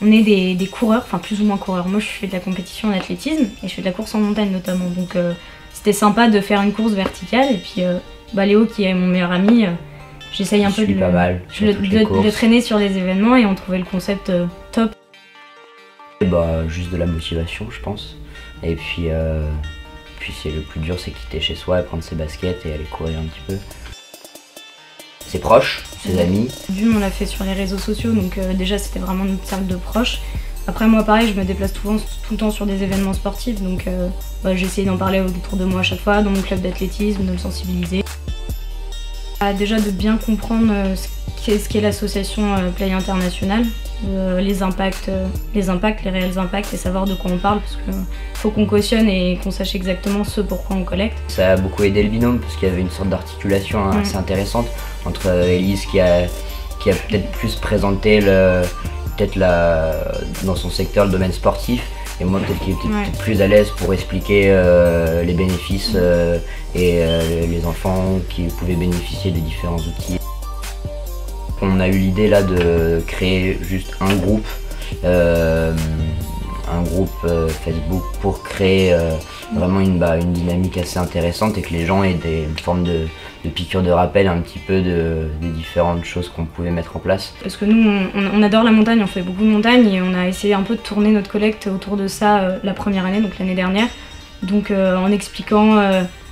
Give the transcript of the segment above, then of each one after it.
on est des coureurs, enfin plus ou moins coureurs. Moi je fais de la compétition en athlétisme et je fais de la course en montagne notamment. Donc c'était sympa de faire une course verticale et puis Léo qui est mon meilleur ami, j'essaye un peu de le traîner sur les événements et on trouvait le concept top. Juste de la motivation je pense. Et puis c'est le plus dur, c'est quitter chez soi et prendre ses baskets et aller courir un petit peu. Ses proches, ses amis. D'une, on l'a fait sur les réseaux sociaux, donc déjà c'était vraiment notre cercle de proches. Après moi pareil, je me déplace tout le temps sur des événements sportifs, donc j'ai essayé d'en parler autour de moi à chaque fois, dans mon club d'athlétisme, de le sensibiliser. Déjà de bien comprendre ce qu'est l'association Play International, les impacts, les réels impacts et savoir de quoi on parle parce qu'il faut qu'on cautionne et qu'on sache exactement ce pourquoi on collecte. Ça a beaucoup aidé le binôme parce qu'il y avait une sorte d'articulation assez intéressante entre Elise qui a peut-être plus présenté dans son secteur le domaine sportif et moi peut-être qui était peut-être plus à l'aise pour expliquer les bénéfices et les enfants qui pouvaient bénéficier des différents outils. On a eu l'idée là de créer juste un groupe Facebook pour créer vraiment une dynamique assez intéressante et que les gens aient une forme de piqûre de rappel un petit peu des différentes choses qu'on pouvait mettre en place. Parce que nous on adore la montagne, on fait beaucoup de montagne et on a essayé un peu de tourner notre collecte autour de ça la première année, donc l'année dernière. Donc en expliquant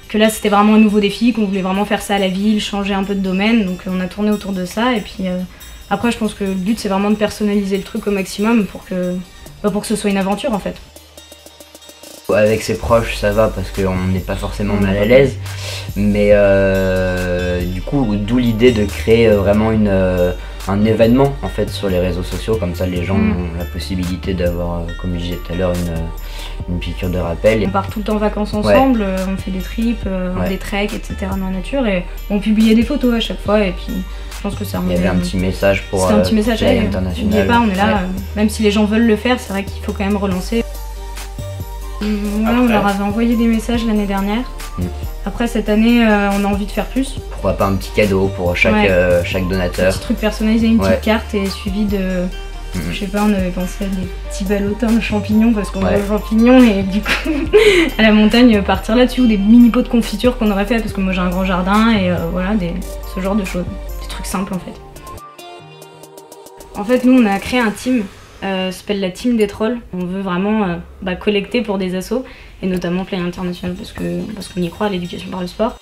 que là c'était vraiment un nouveau défi, qu'on voulait vraiment faire ça à la ville, changer un peu de domaine, donc on a tourné autour de ça et puis après je pense que le but c'est vraiment de personnaliser le truc au maximum pour que ce soit une aventure en fait. Avec ses proches ça va parce qu'on n'est pas forcément mal à l'aise, mais du coup d'où l'idée de créer vraiment un événement en fait sur les réseaux sociaux, comme ça les gens ont la possibilité d'avoir, comme je disais tout à l'heure, une piqûre de rappel. On part tout le temps en vacances ensemble, on fait des trips, des treks, etc. dans la nature et on publiait des photos à chaque fois et puis je pense que ça il y avait un petit message pour Play International. N'oubliez pas, on est là, même si les gens veulent le faire, c'est vrai qu'il faut quand même relancer. On leur avait envoyé des messages l'année dernière. Après cette année, on a envie de faire plus. Pourquoi pas un petit cadeau pour chaque donateur. Un petit truc personnalisé, une petite carte et suivi de... Je sais pas, on avait pensé à des petits ballotins de champignons parce qu'on va aux champignons et du coup à la montagne partir là-dessus ou des mini pots de confiture qu'on aurait fait parce que moi j'ai un grand jardin et voilà, ce genre de choses. Des trucs simples en fait. En fait nous on a créé un team. Ça s'appelle la team des trolls. On veut vraiment collecter pour des assos et notamment Play International parce qu'on y croit à l'éducation par le sport.